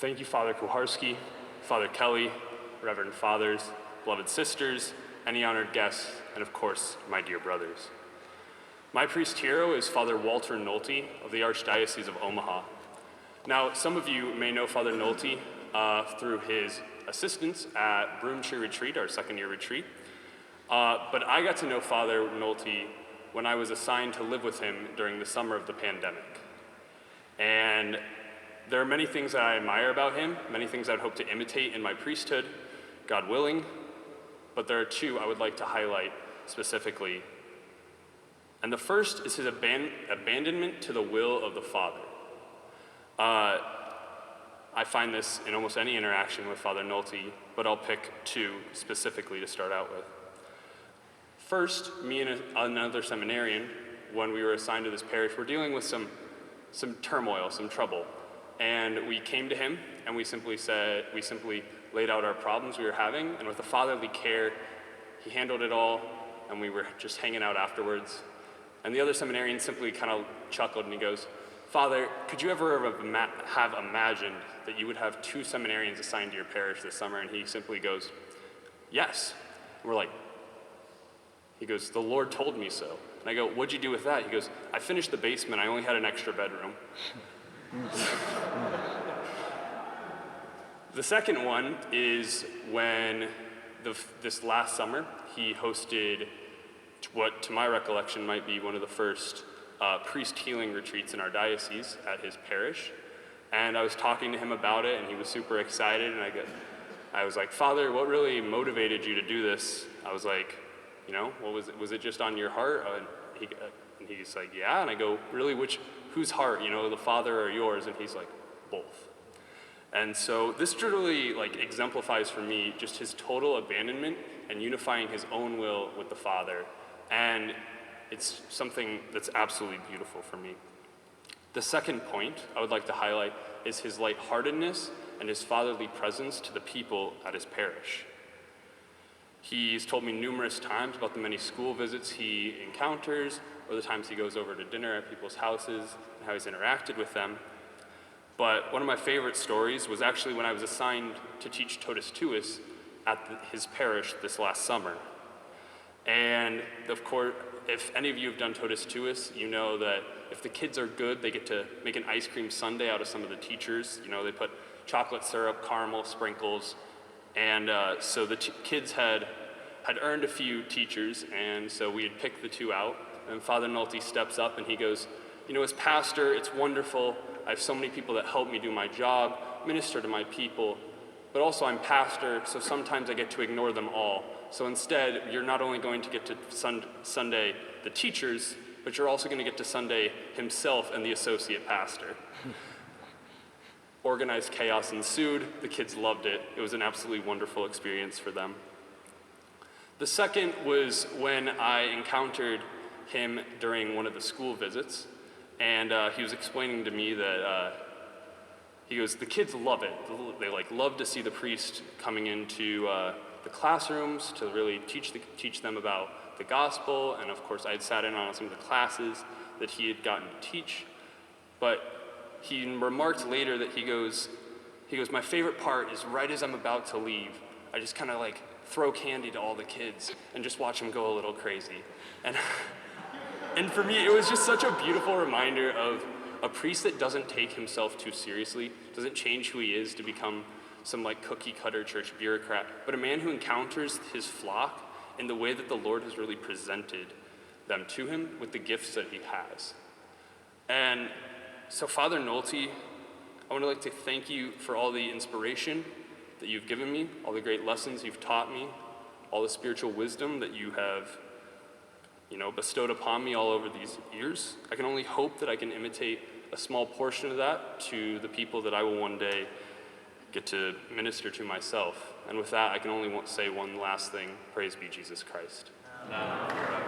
Thank you, Father Kuharski, Father Kelly, Reverend Fathers, beloved sisters, any honored guests, and of course, my dear brothers. My priest hero is Father Walter Nolte of the Archdiocese of Omaha. Now, some of you may know Father Nolte through his assistance at Broomtree Retreat, our second-year retreat. But I got to know Father Nolte when I was assigned to live with him during the summer of the pandemic. And there are many things that I admire about him, many things I'd hope to imitate in my priesthood, God willing, but there are two I would like to highlight specifically. And the first is his abandonment to the will of the Father. I find this in almost any interaction with Father Nolte, but I'll pick two specifically to start out with. First, me and another seminarian, when we were assigned to this parish, were dealing with some turmoil, some trouble. And we came to him and we simply laid out our problems we were having, and with a fatherly care, he handled it all, and we were just hanging out afterwards. And the other seminarian simply kind of chuckled and he goes, "Father, could you ever have imagined that you would have two seminarians assigned to your parish this summer?" And he simply goes, "Yes." And we're like, he goes, "The Lord told me so." And I go, "What'd you do with that?" He goes, "I finished the basement, I only had an extra bedroom." The second one is when this last summer, he hosted what, to my recollection, might be one of the first priest healing retreats in our diocese at his parish. And I was talking to him about it, and he was super excited, and I was like, "Father, what really motivated you to do this?" I was like, what was it just on your heart? And he's like, "Yeah." And I go, "Really, whose heart, the Father or yours?" And he's like, "Both." And so this really exemplifies for me just his total abandonment and unifying his own will with the Father. And it's something that's absolutely beautiful for me. The second point I would like to highlight is his lightheartedness and his fatherly presence to the people at his parish. He's told me numerous times about the many school visits he encounters, or the times he goes over to dinner at people's houses, and how he's interacted with them. But one of my favorite stories was actually when I was assigned to teach Totus Tuus at his parish this last summer. And of course, if any of you have done Totus Tuus, you know that if the kids are good, they get to make an ice cream sundae out of some of the teachers. They put chocolate syrup, caramel, sprinkles, and so the kids had earned a few teachers, and so we had picked the two out. And Father Nolte steps up and he goes, "As pastor, it's wonderful. I have so many people that help me do my job, minister to my people, but also I'm pastor, so sometimes I get to ignore them all. So instead, you're not only going to get to Sunday the teachers, but you're also going to get to Sunday himself and the associate pastor." Organized chaos ensued. The kids loved it. It was an absolutely wonderful experience for them. The second was when I encountered him during one of the school visits, and he was explaining to me that he goes, "The kids love it. They love to see the priest coming into the classrooms to really teach them about the gospel." And of course, I had sat in on some of the classes that he had gotten to teach. But he remarked later that he goes, "My favorite part is right as I'm about to leave, I just kind of throw candy to all the kids and just watch them go a little crazy." And for me, it was just such a beautiful reminder of a priest that doesn't take himself too seriously, doesn't change who he is to become some cookie cutter church bureaucrat, but a man who encounters his flock in the way that the Lord has really presented them to him with the gifts that he has. And so Father Nolte, I would like to thank you for all the inspiration that you've given me, all the great lessons you've taught me, all the spiritual wisdom that you have bestowed upon me all over these years. I can only hope that I can imitate a small portion of that to the people that I will one day get to minister to myself. And with that, I can only say one last thing: praise be Jesus Christ. Amen.